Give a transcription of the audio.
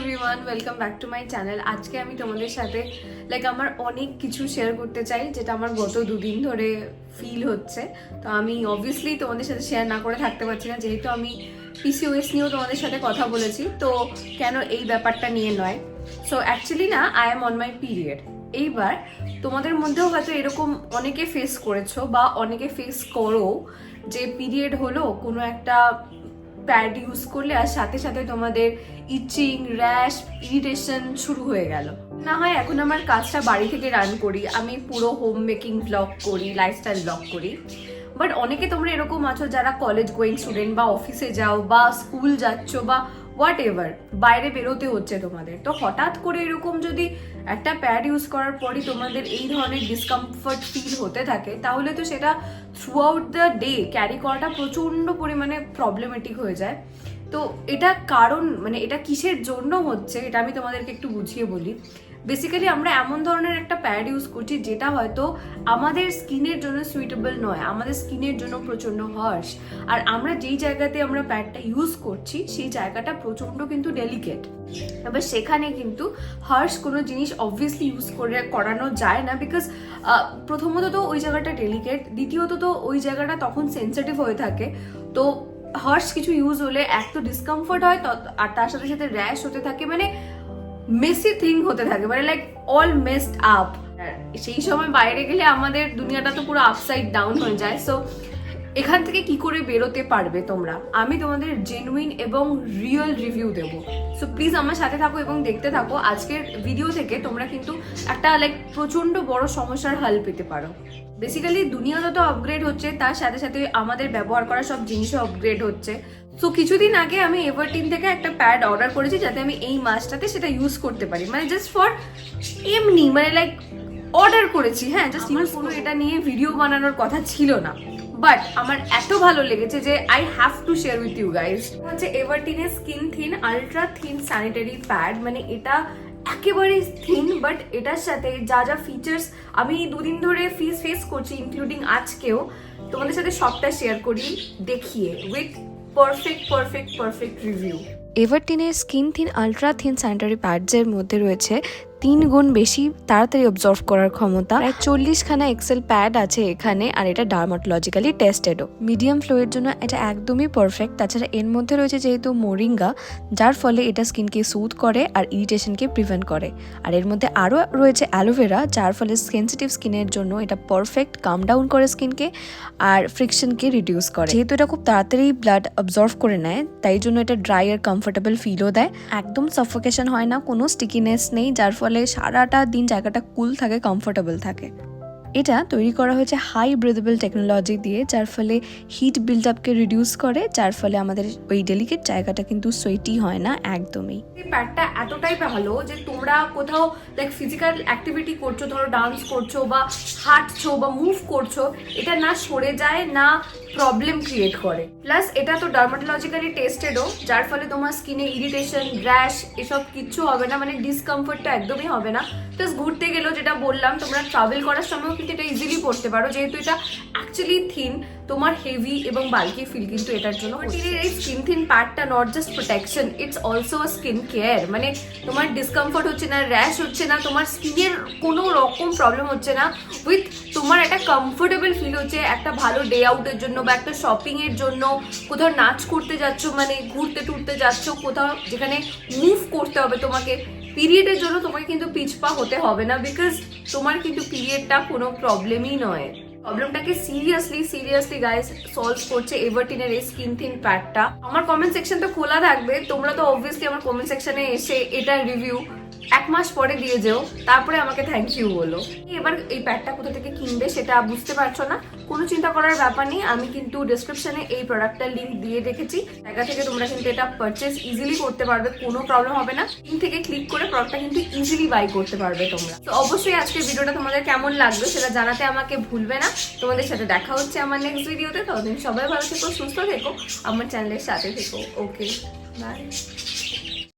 Everyone, welcome back to my channel. আজকে আমি তোমাদের সাথে আমার অনেক কিছু শেয়ার করতে চাই যেটা আমার গত দুদিন ধরে ফিল হচ্ছে। তো আমি অবভিয়াসলি তোমাদের সাথে শেয়ার না করে থাকতে পারছি না, যেহেতু আমি পিসিওএস নিয়েও তোমাদের সাথে কথা বলেছি, তো কেন এই ব্যাপারটা নিয়ে নয়। সো অ্যাকচুয়ালি না, I am on my period. এইবার তোমাদের মধ্যেও হয়তো এরকম অনেকে ফেস করেছো বা অনেকে ফেস করো যে পিরিয়ড হলো, কোনো একটা প্যাড ইউজ করলে আর সাথে সাথে তোমাদের ইচিং, র্যাশ, ইরিটেশন শুরু হয়ে গেল। না হয় এখন আমার কাজটা বাড়ি থেকে রান করি, আমি পুরো হোম মেকিং ব্লগ করি, লাইফস্টাইল ব্লগ করি, বাট অনেকে তোমরা এরকম আছো যারা কলেজ গোয়িং স্টুডেন্ট বা অফিসে যাও বা স্কুল যাচ্ছ বা হোয়াট এভার, বাইরে বেরোতে হচ্ছে তোমাদের। তো হঠাৎ করে এরকম যদি একটা প্যাড ইউজ করার পরই তোমাদের এই ধরনের ডিসকমফর্ট ফিল হতে থাকে, তাহলে তো সেটা through out the day carry করাটা প্রচণ্ড পরিমাণে প্রবলেমেটিক হয়ে যায়। তো এটা কারণ এটা কিসের জন্য হচ্ছে, এটা আমি তোমাদেরকে একটু বুঝিয়ে বলি। বেসিক্যালি আমরা এমন ধরনের একটা প্যাড ইউজ করছি যেটা হয়তো আমাদের স্কিনের জন্য সুইটেবল নয়, আমাদের স্কিনের জন্য প্রচণ্ড হার্শ। আর আমরা যেই জায়গাতে আমরা প্যাডটা ইউজ করছি সেই জায়গাটা প্রচণ্ড কিন্তু ডেলিকেট। এবার সেখানে কিন্তু হার্শ কোনো জিনিস অবভিয়াসলি ইউজ করানো যায় না, বিকজ প্রথমত তো ওই জায়গাটা ডেলিকেট, দ্বিতীয়ত তো ওই জায়গাটা তখন সেন্সিটিভ হয়ে থাকে। তো হার্শ কিছু ইউজ হলে এক তো ডিসকমফোর্ট হয়, আর তার সাথে সাথে র্যাশ হতে থাকে, মেসি থিং হতে থাকে, অল মেসড আপ। সেই সময় বাইরে গেলে আমাদের দুনিয়াটা তো পুরো আপসাইড ডাউন হয়ে যায়। সো এখান থেকে কি করে বেরোতে পারবে তোমরা, আমি তোমাদের জেনুইন এবং রিয়েল রিভিউ দেবো। সো প্লিজ আমার সাথে থাকো এবং দেখতে থাকো। আজকের ভিডিও থেকে তোমরা কিন্তু একটা প্রচন্ড বড় সমস্যার হাল পেতে পারো। বেসিক্যালি দুনিয়া যত আপগ্রেড হচ্ছে তার সাথে সাথে আমাদের ব্যবহার করা সব জিনিসও আপগ্রেড হচ্ছে। সো কিছুদিন আগে আমি এভারটিন থেকে একটা প্যাড অর্ডার করেছি যাতে আমি এই মাসটাতে সেটা ইউজ করতে পারি, জাস্ট ফর এমনি অর্ডার করেছি, হ্যাঁ, জাস্ট ইউজ করবো। এটা নিয়ে ভিডিও বানানোর কথা ছিল না, বাট আমার এত ভালো লেগেছে যে I have to share with you guys. হচ্ছে এভারটিনের skin thin ultra thin sanitary pad. এটা একেবারে থিন, বাট এটার সাথে যা যা ফিচার্স আমি দুদিন ধরে ফেস করছি, ইনক্লুডিং আজকেও, তোমাদের সাথে সবটা শেয়ার করি দেখিয়ে উইথ পারফেক্ট রিভিউ। এভারটিনের skin thin ultra thin sanitary প্যাডসের মধ্যে রয়েছে 3 গুণ বেশি তাড়াতাড়ি অবজর্ভ করার ক্ষমতা। প্রায় 40খানা এক্সেল প্যাড আছে এখানে, আর এটা ডার্মাটোলজিক্যালি টেস্টেডও। মিডিয়াম ফ্লোয়ের জন্য এটা একদমই পারফেক্ট। তাছাড়া এর মধ্যে রয়েছে যেহেতু মোরিঙ্গা, যার ফলে এটা স্কিনকে সুথ করে আর ইরিটেশনকে প্রিভেন্ট করে। আর এর মধ্যে আরও রয়েছে অ্যালোভেরা, যার ফলে সেন্সিটিভ স্কিনের জন্য এটা পারফেক্ট, কাম ডাউন করে স্কিনকে আর ফ্রিকশনকে রিডিউস করে। যেহেতু এটা খুব তাড়াতাড়ি ব্লাড অবজর্ভ করে নেয়, তাই জন্য এটা ড্রাই আর কমফোর্টেবল ফিলও দেয়। একদম সাফোকেশন হয় না, কোনো স্টিকিনেস নেই, যার ফলে সারাটা দিন জায়গাটা কুল থাকে, কমফোর্টেবল থাকে। এটা তৈরি করা হয়েছে হাই ব্রিথেবল টেকনোলজি দিয়ে, যার ফলে হিট বিল্ড আপকে রিডিউস করে, যার ফলে আমাদের ওই ডেলিকেট জায়গাটা কিন্তু সোয়েটি হয় না একদমই। এই প্যাডটা এতটাই ভালো যে তোমরা কোথাও ফিজিক্যাল অ্যাক্টিভিটি করছো, ধরো ডান্স করছো বা হাঁটছো বা মুভ করছো, এটা না সরে যায় না প্রবলেম ক্রিয়েট করে। প্লাস এটা তো ডার্মাটোলজিক্যালি টেস্টেডও, যার ফলে তোমার স্কিনে ইরিটেশন, র্যাশ এসব কিচ্ছু হবে না, ডিসকমফোর্টটা একদমই হবে না। প্লাস ঘুরতে গেলেও যেটা বললাম, তোমরা ট্রাভেল করার সময়ও কিন্তু এটা ইজিলি পড়তে পারো, যেহেতু এটা অ্যাকচুয়ালি থিন, তোমার হেভি এবং বাল্কি ফিল কিন্তু এটার জন্য। এই স্কিন থিন প্যাডটা not just protection, it's also a skin care. তোমার ডিসকমফোর্ট হচ্ছে না, র্যাশ হচ্ছে না, তোমার স্কিনের কোনো রকম প্রবলেম হচ্ছে না, উইথ তোমার একটা কমফোর্টেবল ফিল হচ্ছে একটা ভালো ডে আউটের জন্য বা একটা শপিং এর জন্য, কোথাও নাচ করতে যাচ্ছ, ঘুরতে টুরতে যাচ্ছ, কোথাও যেখানে মুভ করতে হবে তোমাকে। পিরিয়ডের জন্য তোমাকে কিন্তু পিছপা হতে হবে না, বিকজ তোমার কিন্তু পিরিয়ডটা কোনো প্রবলেমই নয়। প্রবলেমটাকে সিরিয়াসলি গাইস সলভ করছে এভারটিনের এই স্কিন থিন প্যাডটা। আমার কমেন্ট সেকশন তো খোলা থাকবে, তোমরা তো অবভিয়াসলি আমার কমেন্ট সেকশনে এসে এটার রিভিউ 1 মাস পরে দিয়ে যেও, তারপরে আমাকে থ্যাংক ইউ বলো। এবার এই প্যাডটা কোথা থেকে কিনবে সেটা বুঝতে পারছো না, কোনো চিন্তা করার ব্যাপার নেই। আমি কিন্তু ডেসক্রিপশনে এই প্রোডাক্টটার লিঙ্ক দিয়ে রেখেছি, জায়গা থেকে তোমরা কিন্তু এটা পারচেস ইজিলি করতে পারবে, কোনো প্রবলেম হবে না। লিঙ্ক থেকে ক্লিক করে প্রোডাক্টটা কিন্তু ইজিলি বাই করতে পারবে তোমরা। তো অবশ্যই আজকের ভিডিওটা তোমাদের কেমন লাগলো সেটা জানাতে আমাকে ভুলবে না। তোমাদের সাথে দেখা হচ্ছে আমার নেক্সট ভিডিওতে। ততদিন সবাই ভালো থেকো, সুস্থ থেকো, আমার চ্যানেলের সাথে থেকো। ওকে, বাই।